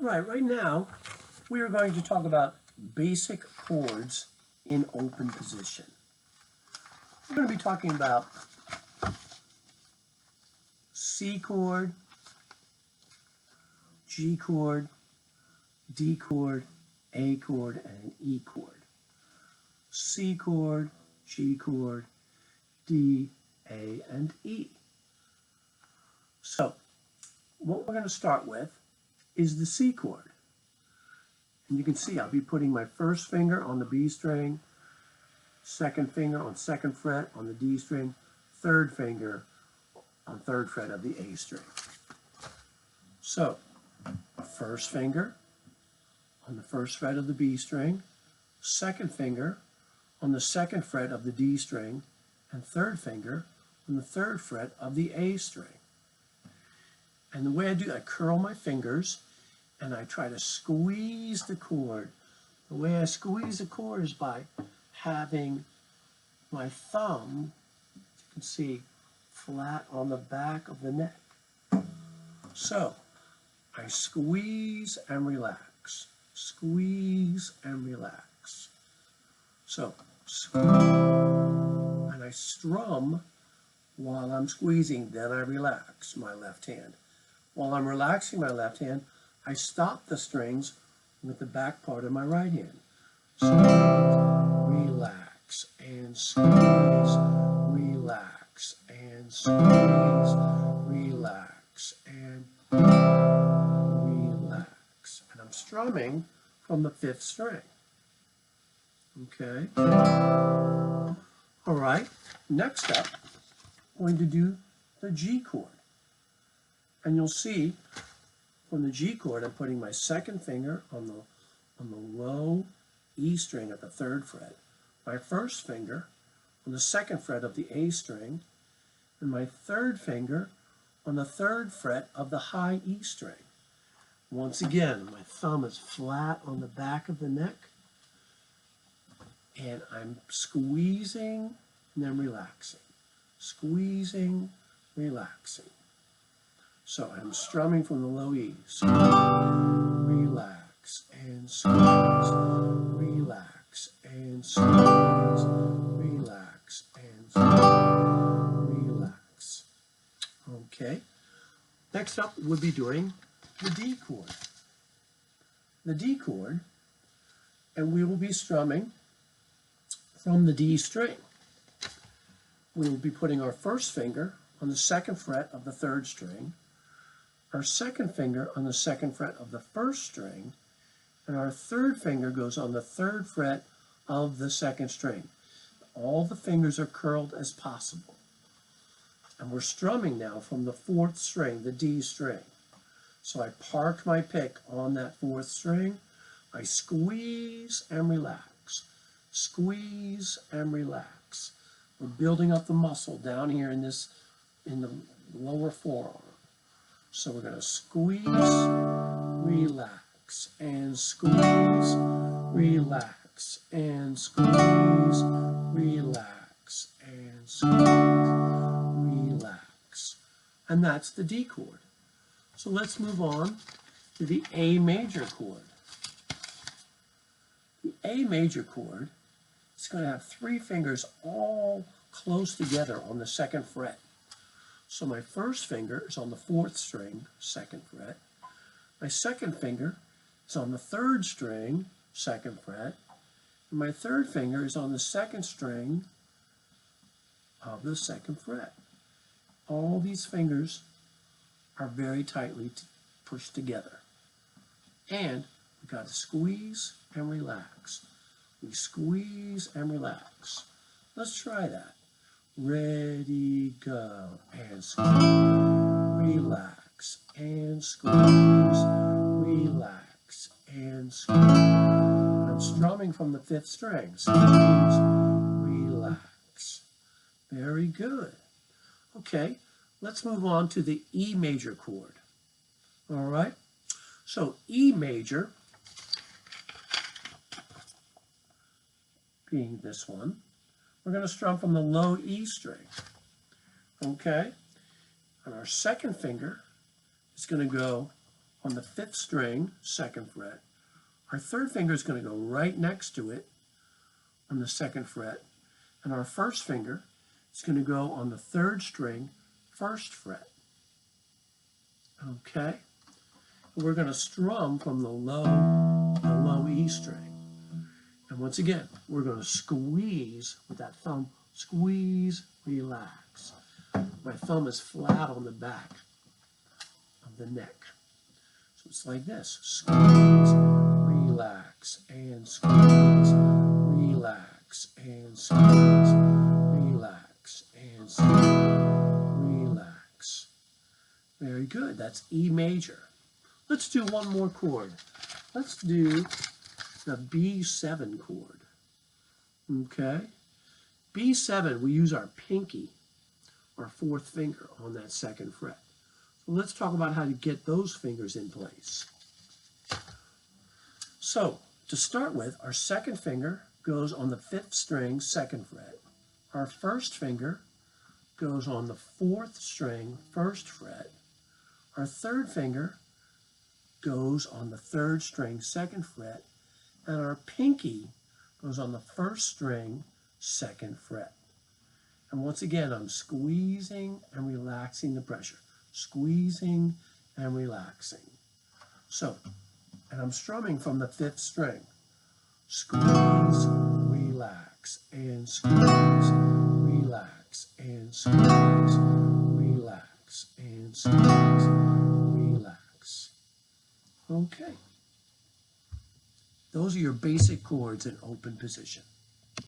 Right now we are going to talk about basic chords in open position. We're going to be talking about C chord, G chord, D chord, A chord, and an E chord. C chord, G chord, D, A, and E. So what we're going to start with is the C chord. And you can see I'll be putting my first finger on the B string, second finger on second fret on the D string, third finger on third fret of the A string. So, first finger on the first fret of the B string, second finger on the second fret of the D string, and third finger on the third fret of the A string. And the way I do it, I curl my fingers and I try to squeeze the chord. The way I squeeze the chord is by having my thumb, as you can see, flat on the back of the neck. So, I squeeze and relax, squeeze and relax. So, and I strum while I'm squeezing, then I relax my left hand. While I'm relaxing my left hand, I stop the strings with the back part of my right hand. So, relax and squeeze, relax and squeeze, relax and relax. And I'm strumming from the 5th string. Okay. All right. Next up, I'm going to do the G chord. And you'll see from the G chord, I'm putting my second finger on the low E string at the 3rd fret, my first finger on the 2nd fret of the A string, and my third finger on the 3rd fret of the high E string. Once again, my thumb is flat on the back of the neck, and I'm squeezing and then relaxing, squeezing, relaxing. So I'm strumming from the low E. Relax and squeeze, relax and squeeze, relax and squeeze, relax. Okay. Next up, we'll be doing the D chord. The D chord, and we will be strumming from the D string. We will be putting our first finger on the 2nd fret of the 3rd string, our second finger on the 2nd fret of the 1st string, and our third finger goes on the 3rd fret of the 2nd string. All the fingers are curled as possible. And we're strumming now from the 4th string, the D string. So I park my pick on that 4th string. I squeeze and relax, squeeze and relax. We're building up the muscle down here in the lower forearm. So we're going to squeeze, relax, and squeeze, relax, and squeeze, relax, and squeeze, relax. And that's the D chord. So let's move on to the A major chord. The A major chord is going to have 3 fingers all close together on the 2nd fret. So my first finger is on the 4th string, 2nd fret. My second finger is on the 3rd string, 2nd fret. And my third finger is on the 2nd string of the 2nd fret. All these fingers are very tightly pushed together. And we've got to squeeze and relax. We squeeze and relax. Let's try that. Ready, go, and squeeze, relax, and squeeze, relax, and squeeze. I'm strumming from the 5th string. Squeeze, relax. Very good. Okay, let's move on to the E major chord. All right, so E major, being this one, we're going to strum from the low E string, okay? And our second finger is going to go on the 5th string, 2nd fret. Our 3rd finger is going to go right next to it on the 2nd fret, and our 1st finger is going to go on the 3rd string, 1st fret. Okay? And we're going to strum from the low E string. And once again, we're going to squeeze with that thumb, squeeze, relax. My thumb is flat on the back of the neck. So it's like this, squeeze, relax, and squeeze, relax, and squeeze, relax, and squeeze, relax. Very good, that's E major. Let's do one more chord. Let's do the B7 chord. Okay? B7, we use our pinky, our 4th finger on that 2nd fret. So let's talk about how to get those fingers in place. So, to start with, our 2nd finger goes on the 5th string, 2nd fret. Our 1st finger goes on the 4th string, 1st fret. Our 3rd finger goes on the 3rd string, 2nd fret. And our pinky goes on the 1st string, 2nd fret. And once again, I'm squeezing and relaxing the pressure. Squeezing and relaxing. So, and I'm strumming from the 5th string. Squeeze, relax, and squeeze, relax, and squeeze, relax, and squeeze, relax. Okay. Those are your basic chords in open position.